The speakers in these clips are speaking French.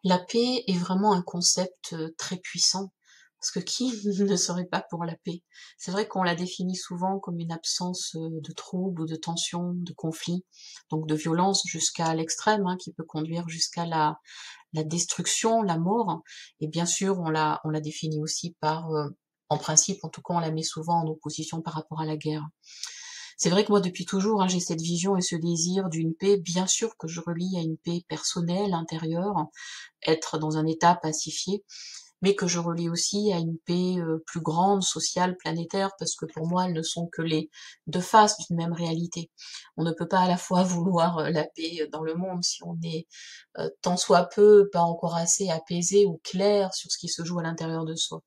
La paix est vraiment un concept très puissant, parce que qui ne serait pas pour la paix? C'est vrai qu'on la définit souvent comme une absence de troubles ou de tensions, de conflits, donc de violence jusqu'à l'extrême, hein, qui peut conduire jusqu'à la destruction, la mort. Et bien sûr, on la définit aussi par, en principe, en tout cas, on la met souvent en opposition par rapport à la guerre. C'est vrai que moi, depuis toujours, hein, j'ai cette vision et ce désir d'une paix, bien sûr que je relie à une paix personnelle, intérieure, être dans un état pacifié, mais que je relie aussi à une paix plus grande, sociale, planétaire, parce que pour moi, elles ne sont que les deux faces d'une même réalité. On ne peut pas à la fois vouloir la paix dans le monde si on est tant soit peu pas encore assez apaisé ou clair sur ce qui se joue à l'intérieur de soi.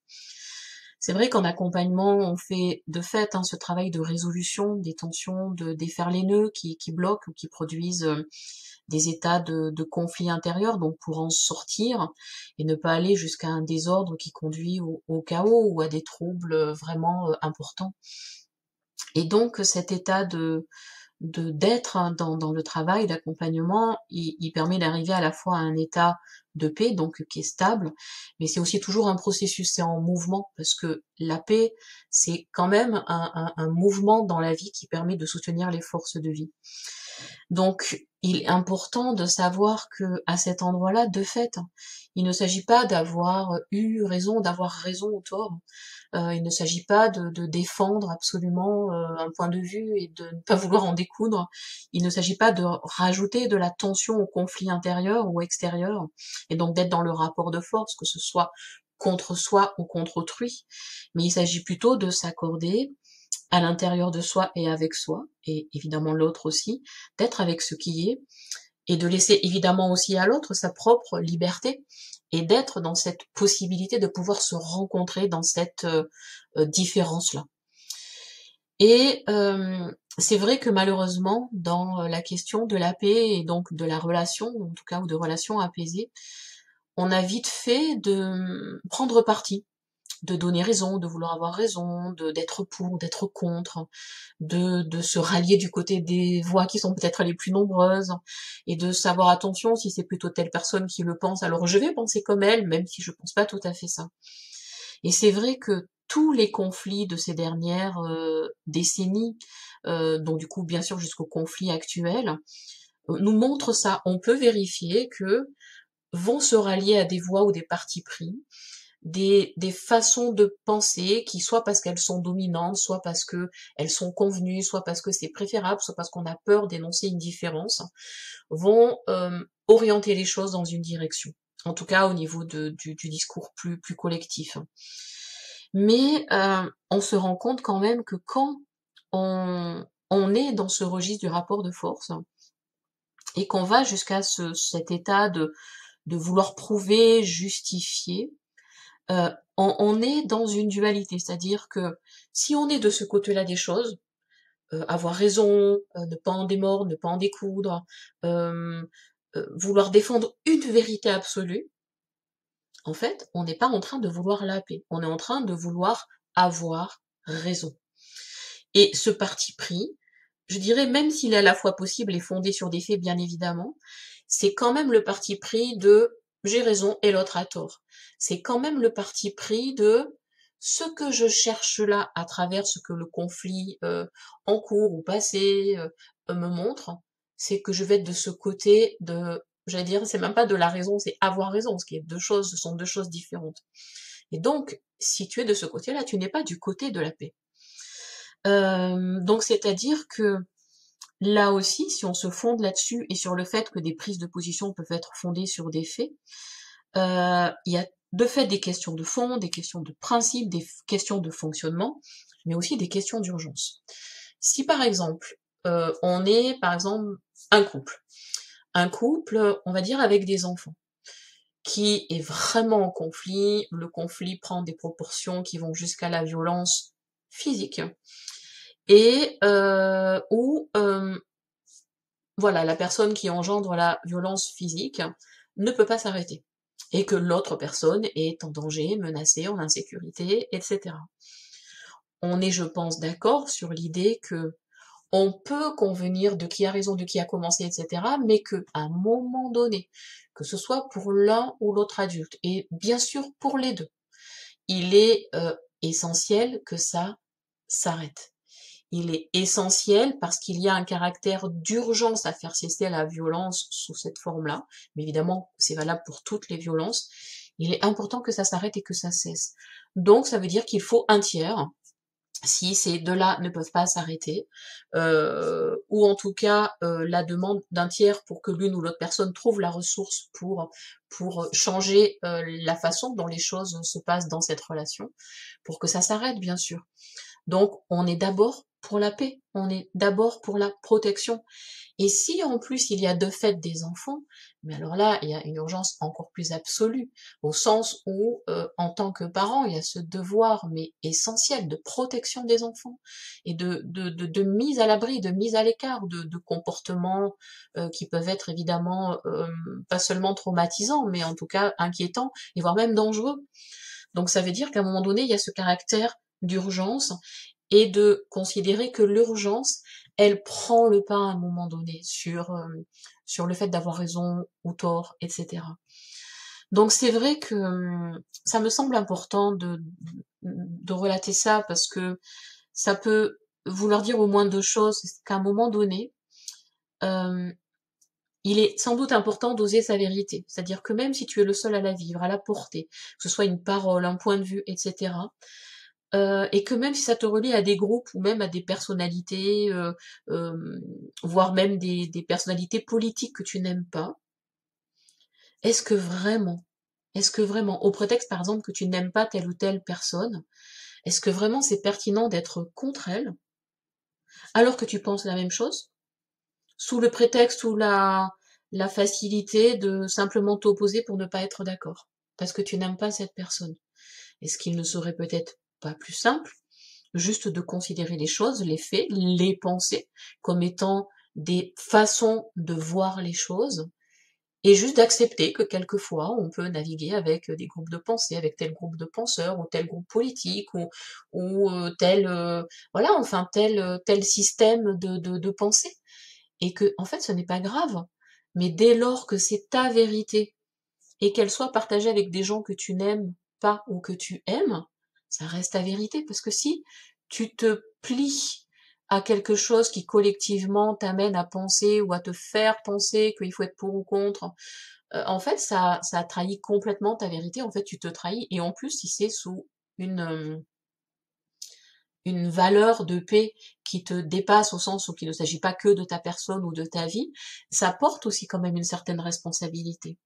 C'est vrai qu'en accompagnement, on fait de fait ce travail de résolution des tensions, de défaire les nœuds qui bloquent ou qui produisent des états de conflit intérieur, donc pour en sortir et ne pas aller jusqu'à un désordre qui conduit au chaos ou à des troubles vraiment importants. Et donc cet état de d'être dans le travail d'accompagnement, il permet d'arriver à la fois à un état de paix, donc qui est stable, mais c'est aussi toujours un processus, c'est en mouvement, parce que la paix, c'est quand même un mouvement dans la vie qui permet de soutenir les forces de vie. Donc, il est important de savoir que à cet endroit-là, de fait, il ne s'agit pas d'avoir eu raison, d'avoir raison ou tort. Il ne s'agit pas de défendre absolument un point de vue et de ne pas vouloir en découdre. Il ne s'agit pas de rajouter de la tension au conflit intérieur ou extérieur, et donc d'être dans le rapport de force, que ce soit contre soi ou contre autrui. Mais il s'agit plutôt de s'accorder à l'intérieur de soi et avec soi, et évidemment l'autre aussi, d'être avec ce qui est, et de laisser évidemment aussi à l'autre sa propre liberté, et d'être dans cette possibilité de pouvoir se rencontrer dans cette différence-là. Et c'est vrai que malheureusement, dans la question de la paix et donc de la relation, en tout cas, ou de relations apaisées, on a vite fait de prendre parti, de donner raison, de vouloir avoir raison, d'être pour, d'être contre, de se rallier du côté des voix qui sont peut-être les plus nombreuses, et de savoir attention si c'est plutôt telle personne qui le pense, alors je vais penser comme elle, même si je pense pas tout à fait ça. Et c'est vrai que tous les conflits de ces dernières décennies, donc du coup bien sûr jusqu'au conflit actuel, nous montrent ça. On peut vérifier que vont se rallier à des voix ou des partis pris, des façons de penser qui, soit parce qu'elles sont dominantes, soit parce que elles sont convenues, soit parce que c'est préférable, soit parce qu'on a peur d'énoncer une différence, vont orienter les choses dans une direction. En tout cas au niveau du discours plus collectif. Mais on se rend compte quand même que quand on est dans ce registre du rapport de force et qu'on va jusqu'à cet état de vouloir prouver, justifier, on est dans une dualité, c'est-à-dire que si on est de ce côté-là des choses, avoir raison, ne pas en démordre, ne pas en découdre, vouloir défendre une vérité absolue, en fait, on n'est pas en train de vouloir la paix, on est en train de vouloir avoir raison. Et ce parti pris, je dirais, même s'il est à la fois possible et fondé sur des faits, bien évidemment, c'est quand même le parti pris de j'ai raison et l'autre a tort. C'est quand même le parti pris de ce que je cherche là à travers ce que le conflit en cours ou passé me montre, c'est que je vais être de ce côté de, j'allais dire, c'est même pas de la raison, c'est avoir raison, ce qui est deux choses, ce sont deux choses différentes. Et donc, si tu es de ce côté-là, tu n'es pas du côté de la paix. Donc c'est-à-dire que là aussi, si on se fonde là-dessus et sur le fait que des prises de position peuvent être fondées sur des faits, il y a de fait des questions de fond, des questions de principe, des questions de fonctionnement, mais aussi des questions d'urgence. Si par exemple, on est par exemple un couple, on va dire avec des enfants, qui est vraiment en conflit, le conflit prend des proportions qui vont jusqu'à la violence physique, et où voilà, la personne qui engendre la violence physique ne peut pas s'arrêter, et que l'autre personne est en danger, menacée, en insécurité, etc. On est, je pense, d'accord sur l'idée que on peut convenir de qui a raison, de qui a commencé, etc., mais que à un moment donné, que ce soit pour l'un ou l'autre adulte, et bien sûr pour les deux, il est essentiel que ça s'arrête. Il est essentiel parce qu'il y a un caractère d'urgence à faire cesser la violence sous cette forme-là, mais évidemment c'est valable pour toutes les violences. Il est important que ça s'arrête et que ça cesse. Donc ça veut dire qu'il faut un tiers, si ces deux-là ne peuvent pas s'arrêter, ou en tout cas la demande d'un tiers pour que l'une ou l'autre personne trouve la ressource pour changer la façon dont les choses se passent dans cette relation, pour que ça s'arrête bien sûr. Donc on est d'abord pour la paix, on est d'abord pour la protection. Et si en plus il y a de fait des enfants, mais alors là il y a une urgence encore plus absolue, au sens où en tant que parent il y a ce devoir mais essentiel de protection des enfants et de mise à l'abri, de mise à l'écart de comportements qui peuvent être évidemment pas seulement traumatisants, mais en tout cas inquiétants et voire même dangereux. Donc ça veut dire qu'à un moment donné il y a ce caractère d'urgence et de considérer que l'urgence, elle prend le pas à un moment donné sur le fait d'avoir raison ou tort, etc. Donc c'est vrai que ça me semble important de relater ça parce que ça peut vouloir dire au moins deux choses, c'est qu'à un moment donné, euh, il est sans doute important d'oser sa vérité. C'est-à-dire que même si tu es le seul à la vivre, à la porter, que ce soit une parole, un point de vue, etc., et que même si ça te relie à des groupes ou même à des personnalités, voire même des personnalités politiques que tu n'aimes pas, est-ce que vraiment, au prétexte par exemple que tu n'aimes pas telle ou telle personne, est-ce que vraiment c'est pertinent d'être contre elle, alors que tu penses la même chose, sous le prétexte ou la facilité de simplement t'opposer pour ne pas être d'accord, parce que tu n'aimes pas cette personne? Est-ce qu'il ne serait peut-être pas plus simple juste de considérer les choses, les faits, les pensées, comme étant des façons de voir les choses, et juste d'accepter que quelquefois on peut naviguer avec des groupes de pensée, avec tel groupe de penseurs, ou tel groupe politique, ou tel voilà, enfin tel système de pensée, et que en fait ce n'est pas grave, mais dès lors que c'est ta vérité et qu'elle soit partagée avec des gens que tu n'aimes pas ou que tu aimes, ça reste ta vérité. Parce que si tu te plies à quelque chose qui collectivement t'amène à penser ou à te faire penser qu'il faut être pour ou contre, en fait, ça trahit complètement ta vérité. En fait, tu te trahis. Et en plus, si c'est sous une valeur de paix qui te dépasse au sens où il ne s'agit pas que de ta personne ou de ta vie, ça porte aussi quand même une certaine responsabilité.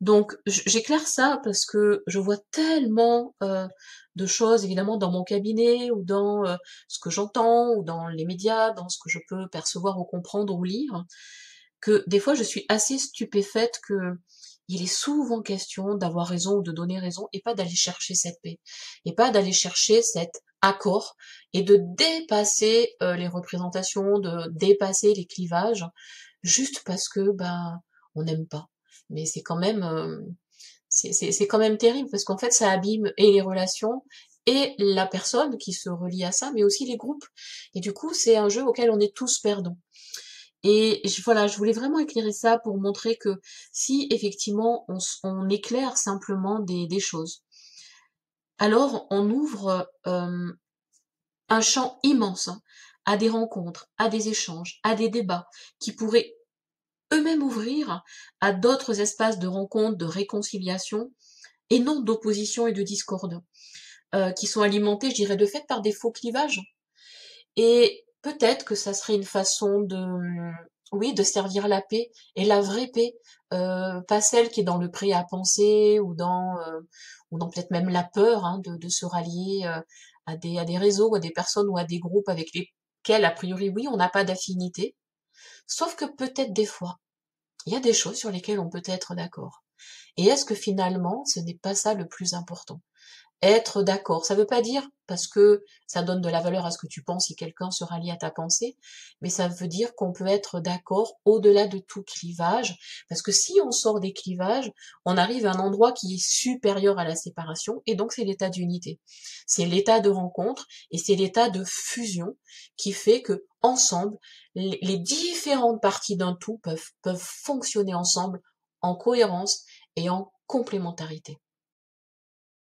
Donc j'éclaire ça parce que je vois tellement de choses évidemment dans mon cabinet ou dans ce que j'entends ou dans les médias, dans ce que je peux percevoir ou comprendre ou lire, que des fois je suis assez stupéfaite que il est souvent question d'avoir raison ou de donner raison et pas d'aller chercher cette paix et pas d'aller chercher cet accord et de dépasser les représentations, de dépasser les clivages juste parce que ben on n'aime pas. Mais c'est quand même c'est quand même terrible parce qu'en fait ça abîme et les relations et la personne qui se relie à ça, mais aussi les groupes. Et du coup, c'est un jeu auquel on est tous perdants. Et voilà, je voulais vraiment éclairer ça pour montrer que si effectivement on éclaire simplement des choses, alors on ouvre un champ immense hein, à des rencontres, à des échanges, à des débats qui pourraient eux-mêmes ouvrir à d'autres espaces de rencontre, de réconciliation, et non d'opposition et de discorde, qui sont alimentés, je dirais, de fait par des faux clivages. Et peut-être que ça serait une façon oui, de servir la paix, et la vraie paix, pas celle qui est dans le prêt à penser, ou dans peut-être même la peur hein, de se rallier à des réseaux, ou à des personnes, ou à des groupes avec lesquels, a priori, oui, on n'a pas d'affinité, sauf que peut-être des fois, il y a des choses sur lesquelles on peut être d'accord. Et est-ce que finalement, ce n'est pas ça le plus important? être d'accord. Ça veut pas dire, parce que ça donne de la valeur à ce que tu penses si quelqu'un se rallie à ta pensée, mais ça veut dire qu'on peut être d'accord au-delà de tout clivage, parce que si on sort des clivages, on arrive à un endroit qui est supérieur à la séparation, et donc c'est l'état d'unité. C'est l'état de rencontre, et c'est l'état de fusion qui fait que, ensemble, les différentes parties d'un tout peuvent fonctionner ensemble en cohérence et en complémentarité.